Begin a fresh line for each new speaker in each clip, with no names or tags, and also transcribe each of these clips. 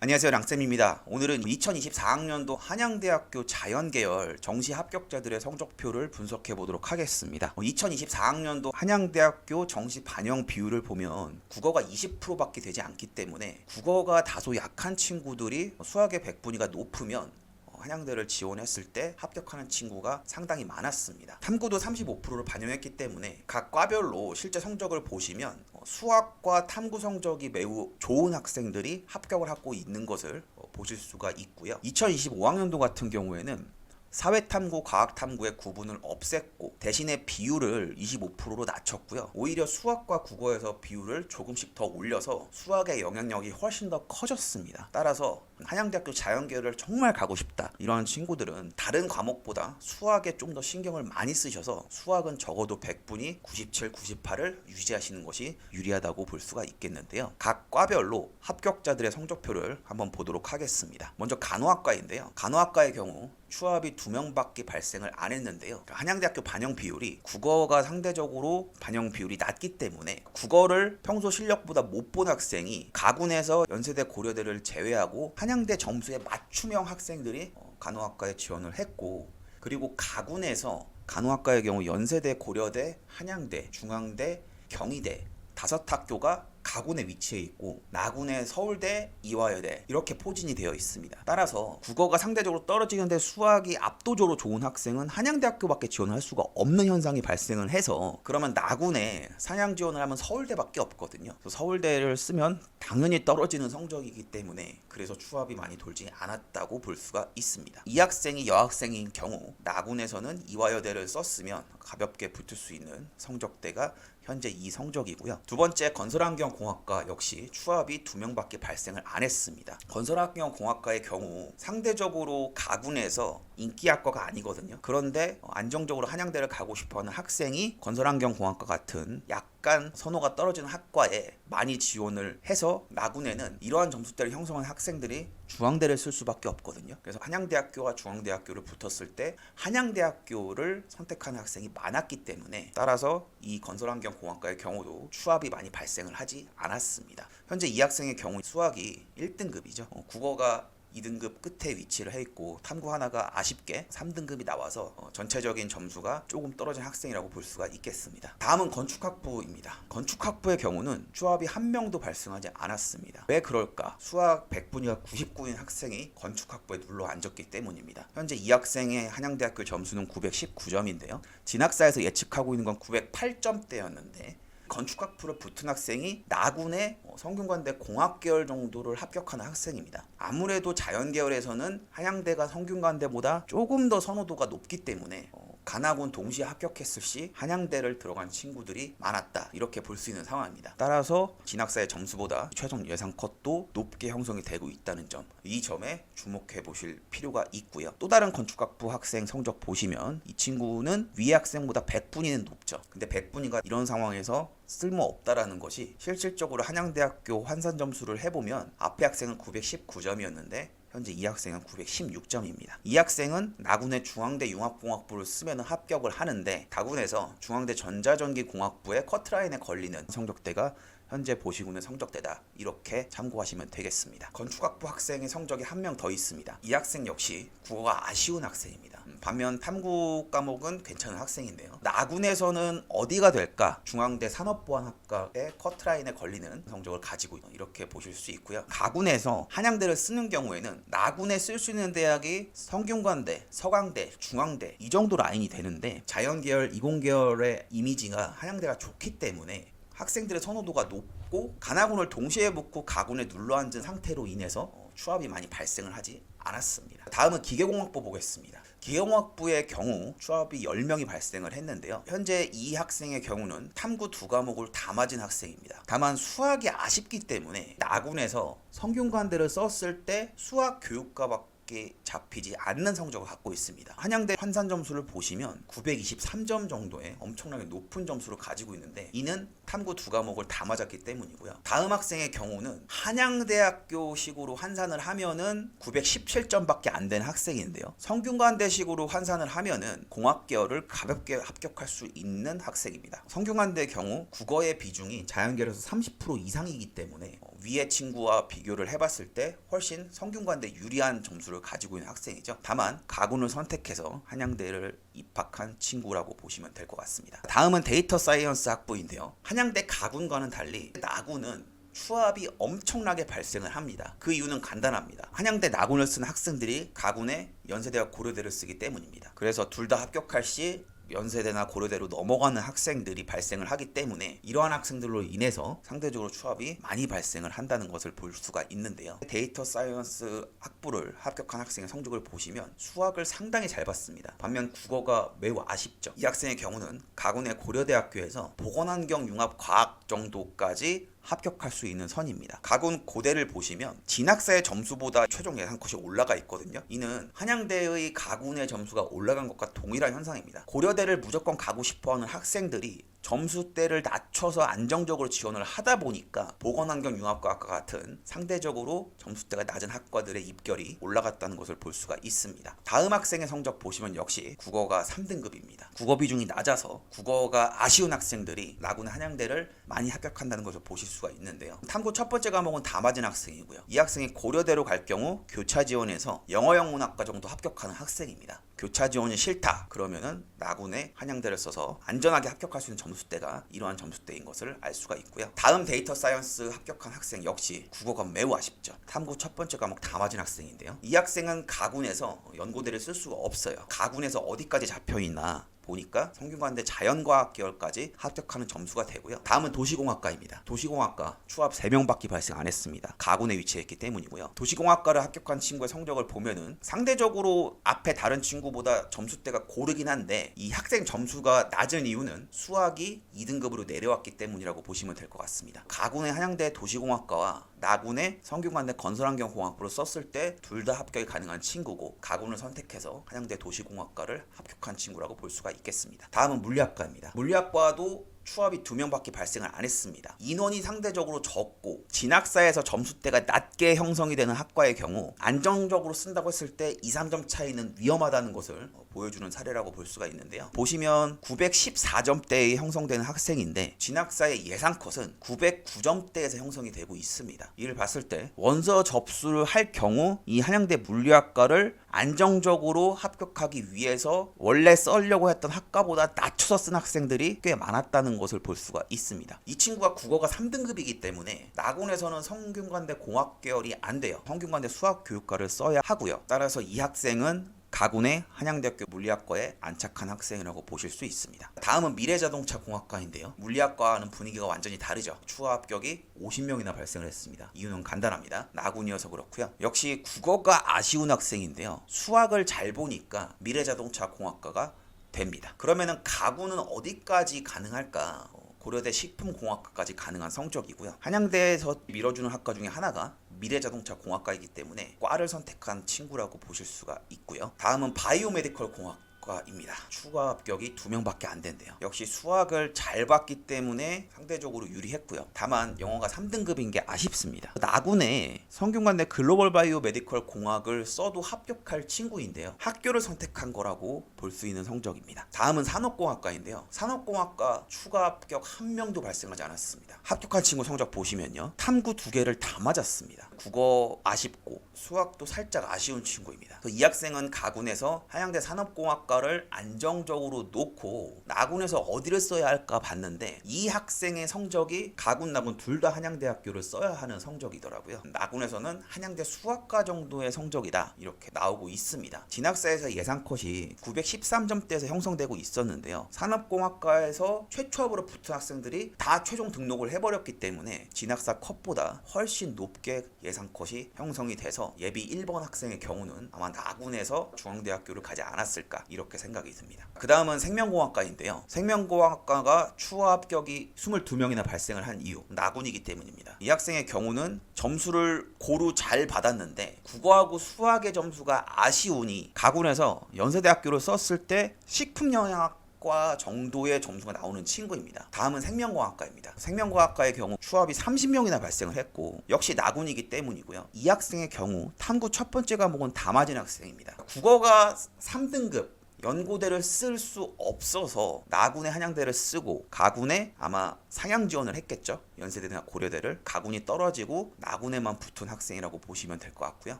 안녕하세요, 랑쌤입니다. 오늘은 2024학년도 한양대학교 자연계열 정시 합격자들의 성적표를 분석해 보도록 하겠습니다. 2024학년도 한양대학교 정시 반영 비율을 보면 국어가 20%밖에 되지 않기 때문에 국어가 다소 약한 친구들이 수학의 100분위가 높으면 한양대를 지원했을 때 합격하는 친구가 상당히 많았습니다. 탐구도 35%를 반영했기 때문에 각 과별로 실제 성적을 보시면 수학과 탐구 성적이 매우 좋은 학생들이 합격을 하고 있는 것을 보실 수가 있고요. 2025학년도 같은 경우에는 사회탐구, 과학탐구의 구분을 없앴고 대신에 비율을 25%로 낮췄고요. 오히려 수학과 국어에서 비율을 조금씩 더 올려서 수학의 영향력이 훨씬 더 커졌습니다. 따라서 한양대학교 자연계열을 정말 가고 싶다 이런 친구들은 다른 과목보다 수학에 좀 더 신경을 많이 쓰셔서 수학은 적어도 100분이 97, 98을 유지하시는 것이 유리하다고 볼 수가 있겠는데요. 각 과별로 합격자들의 성적표를 한번 보도록 하겠습니다. 먼저 간호학과인데요. 간호학과의 경우 추합이 2명밖에 발생을 안 했는데요. 한양대학교 반영 비율이 국어가 상대적으로 반영 비율이 낮기 때문에 국어를 평소 실력보다 못 본 학생이 가군에서 연세대 고려대를 제외하고 한양대 점수에 맞춤형 학생들이 간호학과에 지원을 했고, 그리고 가군에서 간호학과의 경우 연세대, 고려대, 한양대, 중앙대, 경희대 5학교가 가군에 위치해 있고 나군에 서울대, 이화여대 이렇게 포진이 되어 있습니다. 따라서 국어가 상대적으로 떨어지는데 수학이 압도적으로 좋은 학생은 한양대학교밖에 지원을 할 수가 없는 현상이 발생을 해서, 그러면 나군에 상향 지원을 하면 서울대밖에 없거든요. 서울대를 쓰면 당연히 떨어지는 성적이기 때문에 그래서 추합이 많이 돌지 않았다고 볼 수가 있습니다. 이 학생이 여학생인 경우 나군에서는 이화여대를 썼으면 가볍게 붙을 수 있는 성적대가 현재 이 성적이고요. 두 번째, 건설환경공학과 역시 추합이 2명밖에 발생을 안 했습니다. 건설환경공학과의 경우 상대적으로 가군에서 인기학과가 아니거든요. 그런데 안정적으로 한양대를 가고 싶어하는 학생이 건설환경공학과 같은 약간 선호가 떨어지는 학과에 많이 지원을 해서 나군에는 이러한 점수대를 형성한 학생들이 중앙대를 쓸 수밖에 없거든요. 그래서 한양대학교와 중앙대학교를 붙었을 때 한양대학교를 선택하는 학생이 많았기 때문에, 따라서 이 건설환경공학과의 경우도 추합이 많이 발생을 하지 않았습니다. 현재 이 학생의 경우 수학이 1등급이죠. 국어가 2등급 끝에 위치를 해 있고 탐구 하나가 아쉽게 3등급이 나와서 전체적인 점수가 조금 떨어진 학생이라고 볼 수가 있겠습니다. 다음은 건축학부입니다. 건축학부의 경우는 추합이 한 명도 발생하지 않았습니다. 왜 그럴까? 수학 100분위가 99인 학생이 건축학부에 눌러 앉았기 때문입니다. 현재 이 학생의 한양대학교 점수는 919점인데요. 진학사에서 예측하고 있는 건 908점대였는데 건축학부를 붙은 학생이 나군의 성균관대 공학계열 정도를 합격하는 학생입니다. 아무래도 자연계열에서는 한양대가 성균관대보다 조금 더 선호도가 높기 때문에 간하군 동시에 합격했을 시 한양대를 들어간 친구들이 많았다 이렇게 볼 수 있는 상황입니다. 따라서 진학사의 점수보다 최종 예상 컷도 높게 형성이 되고 있다는 점, 이 점에 주목해 보실 필요가 있고요. 또 다른 건축학부 학생 성적 보시면 이 친구는 위의 학생보다 100분위는 높죠. 근데 100분위가 이런 상황에서 쓸모없다라는 것이 실질적으로 한양대학교 환산 점수를 해보면 앞에 학생은 919점이었는데 현재 이 학생은 916점입니다. 이 학생은 나군의 중앙대 융합공학부를 쓰면 합격을 하는데 다군에서 중앙대 전자전기공학부의 커트라인에 걸리는 성적대가 현재 보시고는 성적대다 이렇게 참고하시면 되겠습니다. 건축학부 학생의 성적이 한 명 더 있습니다. 이 학생 역시 국어가 아쉬운 학생입니다. 반면 탐구 과목은 괜찮은 학생인데요. 나군에서는 어디가 될까? 중앙대 산업보안학과의 커트라인에 걸리는 성적을 가지고 이렇게 보실 수 있고요. 가군에서 한양대를 쓰는 경우에는 나군에 쓸 수 있는 대학이 성균관대, 서강대, 중앙대 이 정도 라인이 되는데 자연계열, 이공계열의 이미지가 한양대가 좋기 때문에 학생들의 선호도가 높고 간하군을 동시에 붙고 가군에 눌러앉은 상태로 인해서 추합이 많이 발생을 하지 않았습니다. 다음은 기계공학부 보겠습니다. 기계공학부의 경우 추합이 10명이 발생을 했는데요. 현재 이 학생의 경우는 탐구 2과목을 다 맞은 학생입니다. 다만 수학이 아쉽기 때문에 나군에서 성균관대를 썼을 때 수학 교육과밖에 잡히지 않는 성적을 갖고 있습니다. 한양대 환산 점수를 보시면 923점 정도의 엄청나게 높은 점수를 가지고 있는데 이는 탐구 2과목을 다 맞았기 때문이고요. 다음 학생의 경우는 한양대학교식으로 환산을 하면은 917점밖에 안 된 학생인데요. 성균관대식으로 환산을 하면은 공학계열을 가볍게 합격할 수 있는 학생입니다. 성균관대의 경우 국어의 비중이 자연계열에서 30% 이상이기 때문에 위의 친구와 비교를 해봤을 때 훨씬 성균관대 유리한 점수를 가지고 있는 학생이죠. 다만 가군을 선택해서 한양대를 입학한 친구라고 보시면 될 것 같습니다. 다음은 데이터 사이언스 학부인데요. 한양대 가군과는 달리 나군은 추합이 엄청나게 발생을 합니다. 그 이유는 간단합니다. 한양대 나군을 쓴 학생들이 가군에 연세대와 고려대를 쓰기 때문입니다. 그래서 둘 다 합격할 시 연세대나 고려대로 넘어가는 학생들이 발생을 하기 때문에 이러한 학생들로 인해서 상대적으로 추합이 많이 발생을 한다는 것을 볼 수가 있는데요. 데이터 사이언스 학부를 합격한 학생의 성적을 보시면 수학을 상당히 잘 봤습니다. 반면 국어가 매우 아쉽죠. 이 학생의 경우는 가군의 고려대학교에서 보건환경융합과학 정도까지 합격할 수 있는 선입니다. 가군 고대를 보시면 진학사의 점수보다 최종 예상컷이 올라가 있거든요. 이는 한양대의 가군의 점수가 올라간 것과 동일한 현상입니다. 고려대를 무조건 가고 싶어하는 학생들이 점수대를 낮춰서 안정적으로 지원을 하다 보니까 보건환경융합과학과 같은 상대적으로 점수대가 낮은 학과들의 입결이 올라갔다는 것을 볼 수가 있습니다. 다음 학생의 성적 보시면 역시 국어가 3등급입니다. 국어 비중이 낮아서 국어가 아쉬운 학생들이 나군 한양대를 많이 합격한다는 것을 보실 수가 있는데요. 탐구 첫 번째 과목은 다 맞은 학생이고요. 이 학생이 고려대로 갈 경우 교차 지원에서 영어영문학과 정도 합격하는 학생입니다. 교차 지원이 싫다 그러면은 나군의 한양대를 써서 안전하게 합격할 수 있는 점수대가 이러한 점수대인 것을 알 수가 있고요. 다음 데이터 사이언스 합격한 학생 역시 국어가 매우 아쉽죠. 탐구 첫 번째 과목 다 맞은 학생인데요. 이 학생은 가군에서 연고대를 쓸 수가 없어요. 가군에서 어디까지 잡혀있나 보니까 성균관대 자연과학 계열까지 합격하는 점수가 되고요. 다음은 도시공학과입니다. 도시공학과 추합 3명밖에 발생 안 했습니다. 가군에 위치했기 때문이고요. 도시공학과를 합격한 친구의 성적을 보면은 상대적으로 앞에 다른 친구보다 점수대가 고르긴 한데 이 학생 점수가 낮은 이유는 수학이 2등급으로 내려왔기 때문이라고 보시면 될 것 같습니다. 가군의 한양대 도시공학과와 나군의 성균관대 건설환경공학부를 썼을 때 둘 다 합격이 가능한 친구고 가군을 선택해서 한양대 도시공학과를 합격한 친구라고 볼 수가 있겠습니다. 다음은 물리학과입니다. 물리학과도 추합이 2명밖에 발생을 안 했습니다. 인원이 상대적으로 적고 진학사에서 점수대가 낮게 형성이 되는 학과의 경우 안정적으로 쓴다고 했을 때 2, 3점 차이는 위험하다는 것을 보여주는 사례라고 볼 수가 있는데요. 보시면 914점대에 형성되는 학생인데 진학사의 예상컷은 909점대에서 형성이 되고 있습니다. 이를 봤을 때 원서 접수를 할 경우 이 한양대 물리학과를 안정적으로 합격하기 위해서 원래 쓰려고 했던 학과보다 낮춰서 쓴 학생들이 꽤 많았다는 것을 볼 수가 있습니다. 이 친구가 국어가 3등급이기 때문에 나군에서는 성균관대 공학계열이 안 돼요. 성균관대 수학교육과를 써야 하고요. 따라서 이 학생은 가군의 한양대학교 물리학과에 안착한 학생이라고 보실 수 있습니다. 다음은 미래자동차공학과인데요. 물리학과는 분위기가 완전히 다르죠. 추가 합격이 50명이나 발생을 했습니다. 이유는 간단합니다. 나군이어서 그렇고요. 역시 국어가 아쉬운 학생인데요. 수학을 잘 보니까 미래자동차공학과가 됩니다. 그러면은 가군은 어디까지 가능할까? 고려대 식품공학과까지 가능한 성적이고요. 한양대에서 밀어주는 학과 중에 하나가 미래자동차공학과이기 때문에 과를 선택한 친구라고 보실 수가 있고요. 다음은 바이오메디컬 공학과입니다. 추가 합격이 2명밖에 안 된대요. 역시 수학을 잘 봤기 때문에 상대적으로 유리했고요. 다만 영어가 3등급인 게 아쉽습니다. 나군에 성균관대 글로벌 바이오 메디컬 공학을 써도 합격할 친구인데요. 학교를 선택한 거라고 볼 수 있는 성적입니다. 다음은 산업공학과인데요. 산업공학과 추가 합격 1명도 발생하지 않았습니다. 합격한 친구 성적 보시면요. 탐구 2개를 다 맞았습니다. 국어 아쉽고 수학도 살짝 아쉬운 친구입니다. 이 학생은 가군에서 한양대 산업공학과를 안정적으로 놓고 나군에서 어디를 써야 할까 봤는데 이 학생의 성적이 가군, 나군 둘 다 한양대학교를 써야 하는 성적이더라고요. 나군에서는 한양대 수학과 정도의 성적이다 이렇게 나오고 있습니다. 진학사에서 예상컷이 913점대에서 형성되고 있었는데요. 산업공학과에서 최초합으로 붙은 학생들이 다 최종 등록을 해버렸기 때문에 진학사 컷보다 훨씬 높게 예상컷이 형성이 돼서 예비 1번 학생의 경우는 아마 나군에서 중앙대학교를 가지 않았을까 이렇게 생각이 듭니다. 그 다음은 생명공학과인데요. 생명공학과가 추가 합격이 22명이나 발생을 한 이유 나군이기 때문입니다. 이 학생의 경우는 점수를 고루 잘 받았는데 국어하고 수학의 점수가 아쉬우니 가군에서 연세대학교를 썼을 때 식품영양학 과 정도의 점수가 나오는 친구입니다. 다음은 생명공학과입니다. 생명공학과의 경우 추합이 30명이나 발생을 했고 역시 나군이기 때문이고요. 이 학생의 경우 탐구 첫 번째 과목은 다 맞은 학생입니다. 국어가 3등급 연고대를 쓸 수 없어서 나군의 한양대를 쓰고 가군에 아마 상향 지원을 했겠죠. 연세대나 고려대를. 가군이 떨어지고 나군에만 붙은 학생이라고 보시면 될 것 같고요.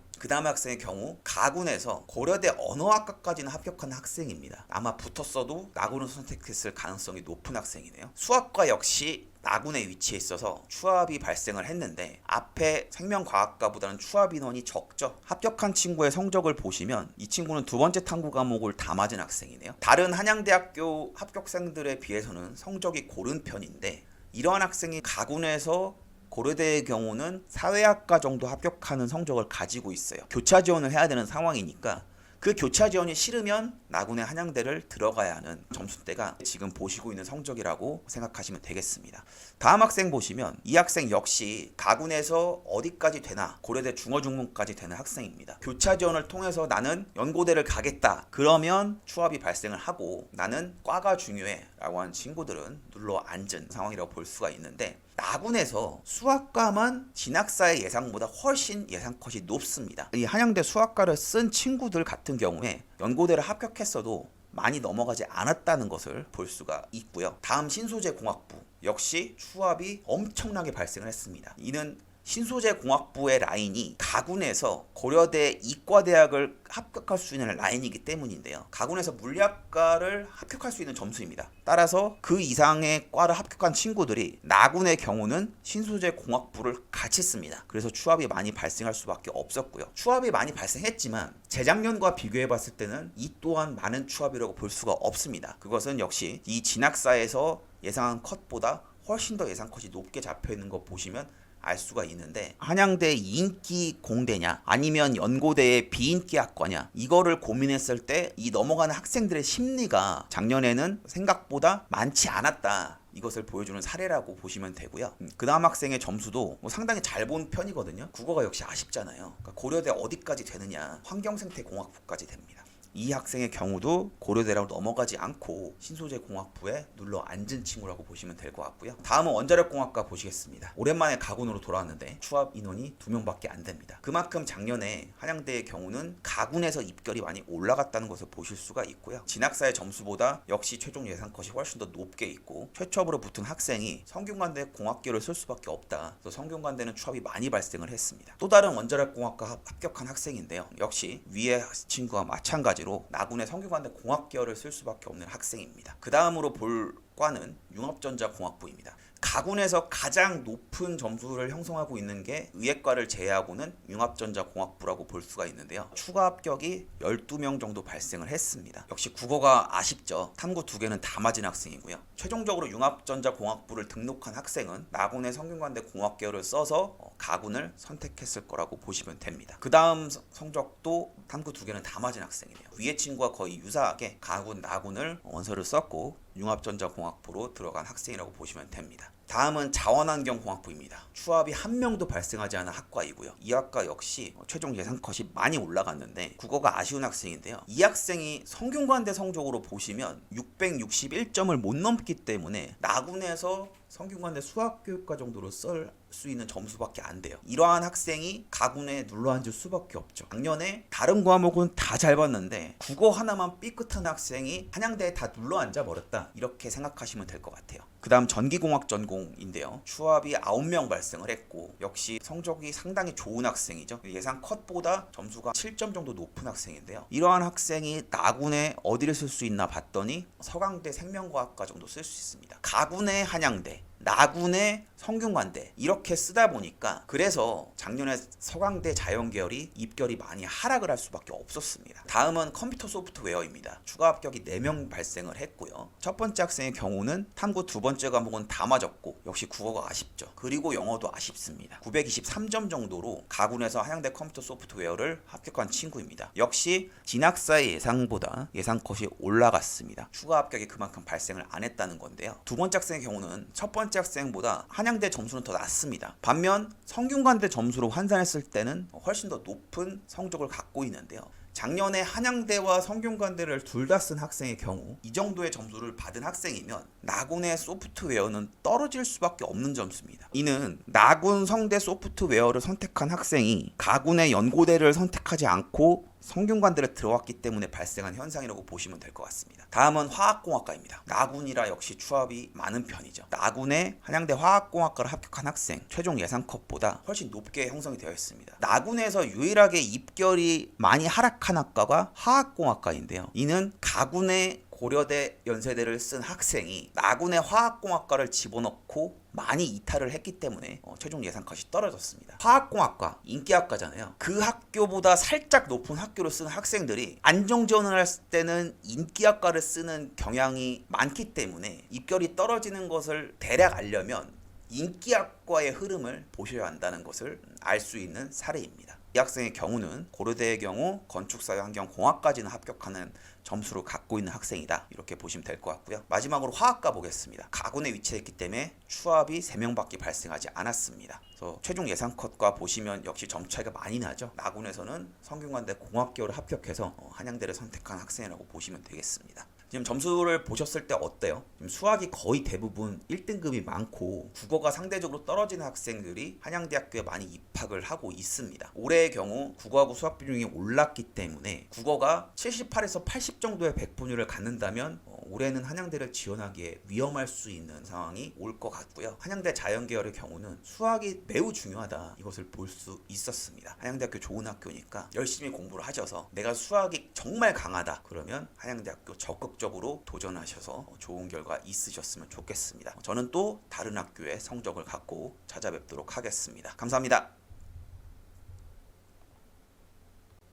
그 다음 학생의 경우 가군에서 고려대 언어학과까지는 합격한 학생입니다. 아마 붙었어도 나군을 선택했을 가능성이 높은 학생이네요. 수학과 역시 나군에 위치해 있어서 추합이 발생을 했는데 앞에 생명과학과보다는 추합 인원이 적죠. 합격한 친구의 성적을 보시면 이 친구는 두 번째 탐구 과목을 다 맞은 학생이네요. 다른 한양대학교 합격생들에 비해서는 성적이 고른 편인데 이러한 학생이 가군에서 고려대의 경우는 사회학과 정도 합격하는 성적을 가지고 있어요. 교차 지원을 해야 되는 상황이니까 그 교차 지원이 싫으면 나군의 한양대를 들어가야 하는 점수대가 지금 보시고 있는 성적이라고 생각하시면 되겠습니다. 다음 학생 보시면 이 학생 역시 가군에서 어디까지 되나 고려대 중어중문까지 되는 학생입니다. 교차 지원을 통해서 나는 연고대를 가겠다. 그러면 추합이 발생을 하고 나는 과가 중요해 라고 하는 친구들은 눌러 앉은 상황이라고 볼 수가 있는데 나군에서 수학과만 진학사의 예상보다 훨씬 예상컷이 높습니다. 이 한양대 수학과를 쓴 친구들 같은 경우에 연고대를 합격했어도 많이 넘어가지 않았다는 것을 볼 수가 있고요. 다음 신소재공학부 역시 추합이 엄청나게 발생을 했습니다. 이는 신소재공학부의 라인이 가군에서 고려대 이과대학을 합격할 수 있는 라인이기 때문인데요. 가군에서 물리학과를 합격할 수 있는 점수입니다. 따라서 그 이상의 과를 합격한 친구들이 나군의 경우는 신소재공학부를 같이 씁니다. 그래서 추합이 많이 발생할 수밖에 없었고요. 추합이 많이 발생했지만 재작년과 비교해 봤을 때는 이 또한 많은 추합이라고 볼 수가 없습니다. 그것은 역시 이 진학사에서 예상한 컷보다 훨씬 더 예상 컷이 높게 잡혀 있는 거 보시면 알 수가 있는데 한양대 인기 공대냐 아니면 연고대의 비인기 학과냐 이거를 고민했을 때 이 넘어가는 학생들의 심리가 작년에는 생각보다 많지 않았다. 이것을 보여주는 사례라고 보시면 되고요. 그 다음 학생의 점수도 상당히 잘 본 편이거든요. 국어가 역시 아쉽잖아요. 그러니까 고려대 어디까지 되느냐 환경생태공학부까지 됩니다. 이 학생의 경우도 고려대라고 넘어가지 않고 신소재공학부에 눌러 앉은 친구라고 보시면 될 것 같고요. 다음은 원자력공학과 보시겠습니다. 오랜만에 가군으로 돌아왔는데 추합 인원이 2명밖에 안 됩니다. 그만큼 작년에 한양대의 경우는 가군에서 입결이 많이 올라갔다는 것을 보실 수가 있고요. 진학사의 점수보다 역시 최종 예상컷이 훨씬 더 높게 있고 최초업으로 붙은 학생이 성균관대 공학계를 쓸 수밖에 없다. 그래서 성균관대는 추합이 많이 발생을 했습니다. 또 다른 원자력공학과 합격한 학생인데요. 역시 위의 친구와 마찬가지 나군의 성균관대 공학계열을 쓸 수밖에 없는 학생입니다. 그 다음으로 볼 과는 융합전자공학부입니다. 가군에서 가장 높은 점수를 형성하고 있는 게 의예과를 제외하고는 융합전자공학부라고 볼 수가 있는데요. 추가 합격이 12명 정도 발생을 했습니다. 역시 국어가 아쉽죠. 탐구 2개는 다 맞은 학생이고요. 최종적으로 융합전자공학부를 등록한 학생은 나군의 성균관대 공학계열을 써서 가군을 선택했을 거라고 보시면 됩니다. 그 다음 성적도 탐구 2개는 다 맞은 학생이네요. 위의 친구와 거의 유사하게 가군, 나군을 원서를 썼고 융합전자공학부로 들어간 학생이라고 보시면 됩니다. 다음은 자원환경공학부입니다. 추합이 한 명도 발생하지 않은 학과이고요. 이 학과 역시 최종 예상컷이 많이 올라갔는데 국어가 아쉬운 학생인데요. 이 학생이 성균관대 성적으로 보시면 661점을 못 넘기 때문에 나군에서 성균관대 수학교육과 정도로 쓸 수 있는 점수밖에 안 돼요. 이러한 학생이 가군에 눌러앉을 수밖에 없죠. 작년에 다른 과목은 다 잘 봤는데 국어 하나만 삐끗한 학생이 한양대에 다 눌러앉아 버렸다. 이렇게 생각하시면 될 것 같아요. 그 다음 전기공학 전공인데요. 추합이 9명 발생을 했고 역시 성적이 상당히 좋은 학생이죠. 예상 컷보다 점수가 7점 정도 높은 학생인데요. 이러한 학생이 나군에 어디를 쓸 수 있나 봤더니 서강대 생명과학과 정도 쓸 수 있습니다. 가군의 한양대, 나군의 성균관대 이렇게 쓰다 보니까 그래서 작년에 서강대 자연계열이 입결이 많이 하락을 할 수밖에 없었습니다. 다음은 컴퓨터 소프트웨어입니다. 추가 합격이 4명 발생을 했고요. 첫 번째 학생의 경우는 탐구 두 번째 과목은 다 맞았고 역시 국어가 아쉽죠. 그리고 영어도 아쉽습니다. 923점 정도로 가군에서 한양대 컴퓨터 소프트웨어를 합격한 친구입니다. 역시 진학사의 예상보다 예상컷이 올라갔습니다. 추가 합격이 그만큼 발생을 안 했다는 건데요. 두 번째 학생의 경우는 첫 번째 학생보다 한양대 점수는 더 낮습니다. 반면 성균관대 점수로 환산했을 때는 훨씬 더 높은 성적을 갖고 있는데요. 작년에 한양대와 성균관대를 둘 다 쓴 학생의 경우 이 정도의 점수를 받은 학생이면 나군의 소프트웨어는 떨어질 수밖에 없는 점수입니다. 이는 나군 성대 소프트웨어를 선택한 학생이 가군의 연고대를 선택하지 않고 성균관대를 들어왔기 때문에 발생한 현상이라고 보시면 될 것 같습니다. 다음은 화학공학과입니다. 나군이라 역시 추합이 많은 편이죠. 나군의 한양대 화학공학과를 합격한 학생 최종 예상 컷보다 훨씬 높게 형성이 되어 있습니다. 나군에서 유일하게 입결이 많이 하락한 학과가 화학공학과인데요. 이는 가군의 고려대 연세대를 쓴 학생이 나군의 화학공학과를 집어넣고 많이 이탈을 했기 때문에 최종 예상컷이 떨어졌습니다. 화학공학과 인기학과잖아요. 그 학교보다 살짝 높은 학교를 쓰는 학생들이 안정 지원을 했을 때는 인기학과를 쓰는 경향이 많기 때문에 입결이 떨어지는 것을 대략 알려면 인기학과의 흐름을 보셔야 한다는 것을 알 수 있는 사례입니다. 이 학생의 경우는 고려대의 경우 건축사회환경공학까지는 합격하는 점수를 갖고 있는 학생이다, 이렇게 보시면 될 것 같고요. 마지막으로 화학과 보겠습니다. 가군에 위치했기 때문에 추합이 3명밖에 발생하지 않았습니다. 그래서 최종 예상 컷과 보시면 역시 점 차이가 많이 나죠. 나군에서는 성균관대 공학계열을 합격해서 한양대를 선택한 학생이라고 보시면 되겠습니다. 지금 점수를 보셨을 때 어때요? 지금 수학이 거의 대부분 1등급이 많고 국어가 상대적으로 떨어지는 학생들이 한양대학교에 많이 입학을 하고 있습니다. 올해의 경우 국어하고 수학 비중이 올랐기 때문에 국어가 78에서 80 정도의 백분율을 갖는다면 올해는 한양대를 지원하기에 위험할 수 있는 상황이 올 것 같고요. 한양대 자연계열의 경우는 수학이 매우 중요하다, 이것을 볼 수 있었습니다. 한양대학교 좋은 학교니까 열심히 공부를 하셔서 내가 수학이 정말 강하다 그러면 한양대학교 적극적으로 도전하셔서 좋은 결과 있으셨으면 좋겠습니다. 저는 또 다른 학교의 성적을 갖고 찾아뵙도록 하겠습니다. 감사합니다.